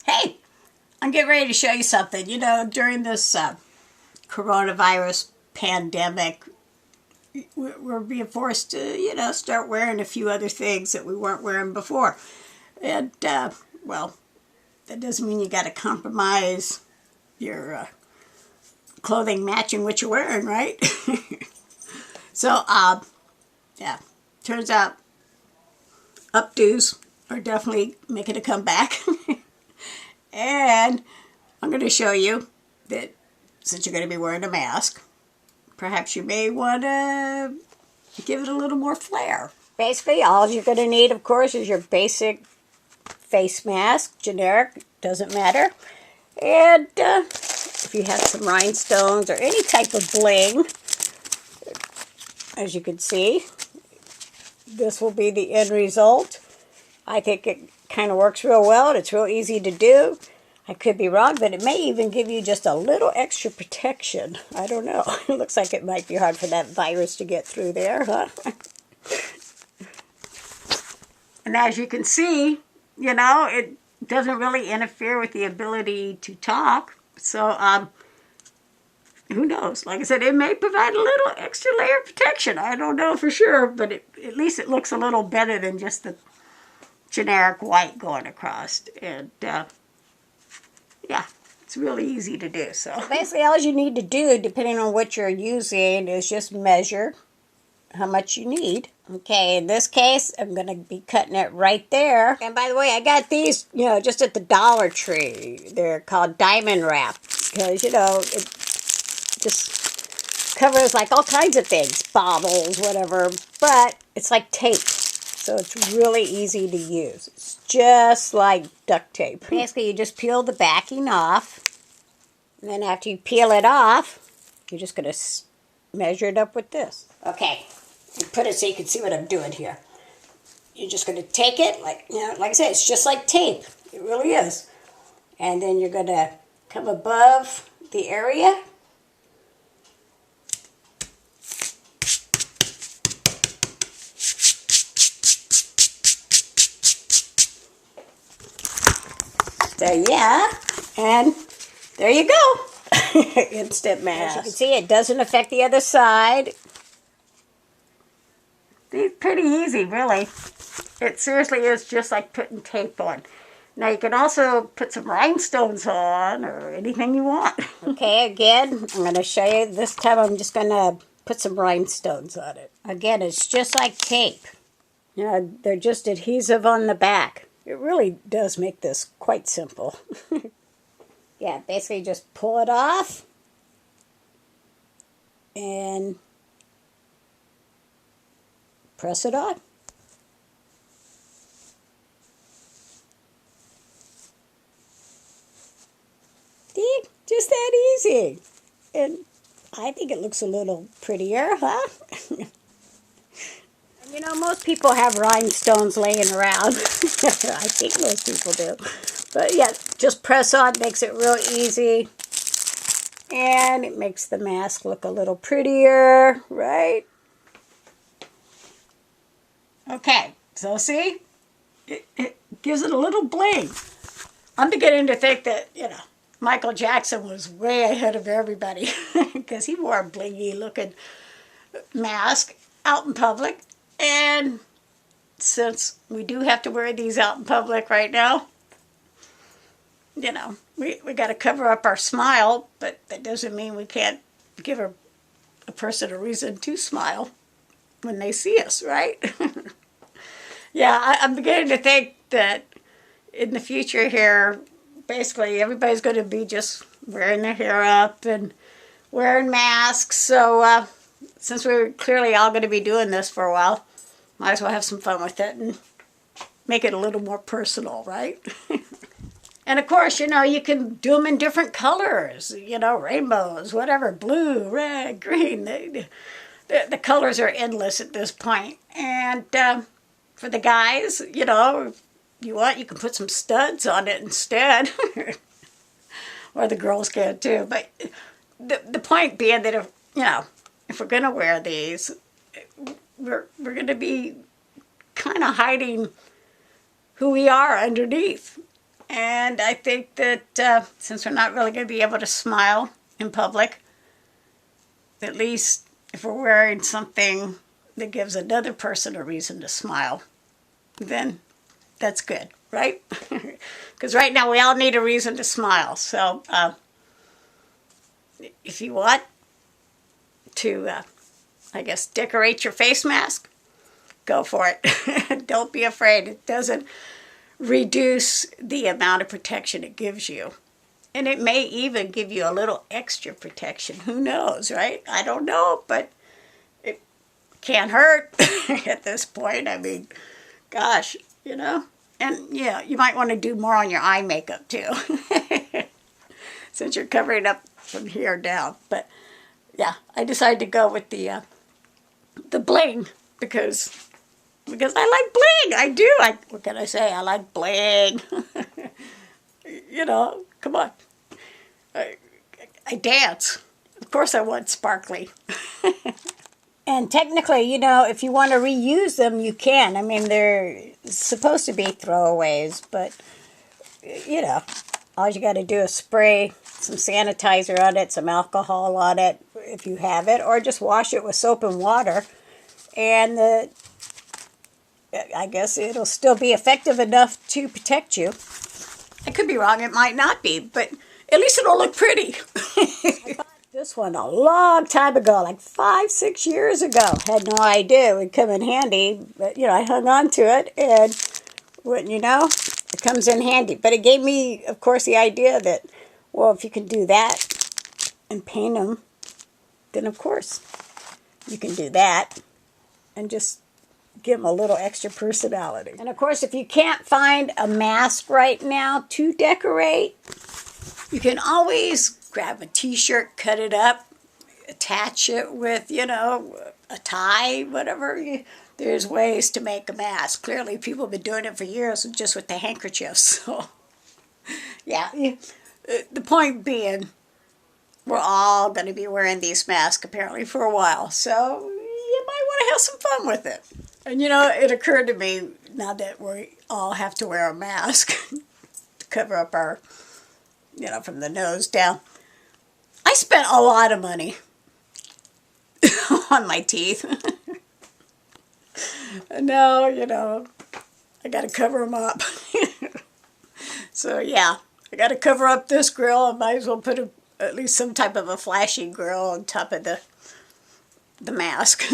Hey, I'm getting ready to show you something. You know, during this coronavirus pandemic, we're being forced to, start wearing a few other things that we weren't wearing before. And, well, that doesn't mean you got to compromise your clothing matching what you're wearing, right? So, yeah, turns out updos are definitely making a comeback. And I'm going to show you that since you're going to be wearing a mask, perhaps you may want to give it a little more flair. Basically, all you're going to need, of course, is your basic face mask, generic, doesn't matter. And if you have some rhinestones or any type of bling, as you can see, this will be the end result. I think it kind of works real well, and it's real easy to do. I could be wrong, but it may even give you just a little extra protection. I don't know. It looks like it might be hard for that virus to get through there, huh? And as you can see, it doesn't really interfere with the ability to talk. So, who knows? Like I said, it may provide a little extra layer of protection. I don't know for sure, but at least it looks a little better than just the generic white going across. And, yeah, it's really easy to do. So basically all you need to do, depending on what you're using, is just measure how much you need. Okay, in this case, I'm going to be cutting it right there. And by the way, I got these, just at the Dollar Tree. They're called diamond wrap because, it just covers like all kinds of things, bottles, whatever, but it's like tape. So it's really easy to use. It's just like duct tape. Basically, you just peel the backing off. And then after you peel it off, you're just going to measure it up with this. Okay, you put it so you can see what I'm doing here. You're just going to take it, like I said, it's just like tape. It really is. And then you're going to come above the area. So yeah, and there you go. Instant mask. As you can see, it doesn't affect the other side. It's pretty easy, really. It seriously is just like putting tape on. Now you can also put some rhinestones on or anything you want. Okay, again, I'm going to show you. This time I'm just going to put some rhinestones on it. Again, it's just like tape. They're just adhesive on the back. It really does make this quite simple. Yeah, basically just pull it off and press it on. See? Just that easy. And I think it looks a little prettier, huh? Most people have rhinestones laying around. I think most people do. But yeah, just press on, makes it real easy. And it makes the mask look a little prettier, right? Okay, so see? It gives it a little bling. I'm beginning to think that, Michael Jackson was way ahead of everybody because he wore a blingy looking mask out in public. And since we do have to wear these out in public right now, we got to cover up our smile, but that doesn't mean we can't give a person a reason to smile when they see us, right? Yeah, I'm beginning to think that in the future here, basically everybody's going to be just wearing their hair up and wearing masks. So since we're clearly all going to be doing this for a while, might as well have some fun with it and make it a little more personal, right? And of course, you can do them in different colors, rainbows, whatever, blue, red, green. The colors are endless at this point. And for the guys, if you want, you can put some studs on it instead. Or the girls can too. But the point being that if we're going to wear these, we're going to be kind of hiding who we are underneath. And I think that since we're not really going to be able to smile in public, at least if we're wearing something that gives another person a reason to smile, then that's good, right? Because right now we all need a reason to smile. So if you want to, I guess, decorate your face mask, go for it. Don't be afraid. It doesn't reduce the amount of protection it gives you. And it may even give you a little extra protection. Who knows, right? I don't know, but it can't hurt at this point. I mean, gosh, you know. And yeah, you might want to do more on your eye makeup too, since you're covering up from here down. But yeah, I decided to go with the bling because I like bling. I do. What can I say? I like bling. You know, come on. I dance. Of course I want sparkly. And technically, you know, if you want to reuse them, you can. I mean, they're supposed to be throwaways, but, you know, all you got to do is spray some sanitizer on it, some alcohol on it, if you have it, or just wash it with soap and water. And I guess it'll still be effective enough to protect you. I could be wrong. It might not be, but at least it'll look pretty. I bought this one a long time ago, like 5-6 years ago. Had no idea it would come in handy, but, you know, I hung on to it, and, wouldn't you know, it comes in handy. But it gave me, of course, the idea that, well, if you can do that and paint them, then, of course, you can do that and just give them a little extra personality. And of course, if you can't find a mask right now to decorate, you can always grab a t-shirt, cut it up, attach it with, you know, a tie, whatever. There's ways to make a mask. Clearly, people have been doing it for years just with the handkerchiefs. So, yeah. The point being, we're all going to be wearing these masks apparently for a while. So, you might want to have some fun with it. And you know, it occurred to me, now that we all have to wear a mask to cover up our, you know, from the nose down, I spent a lot of money on my teeth. No, you know, I got to cover them up. So yeah, I got to cover up this grill. I might as well put at least some type of a flashy grill on top of the mask.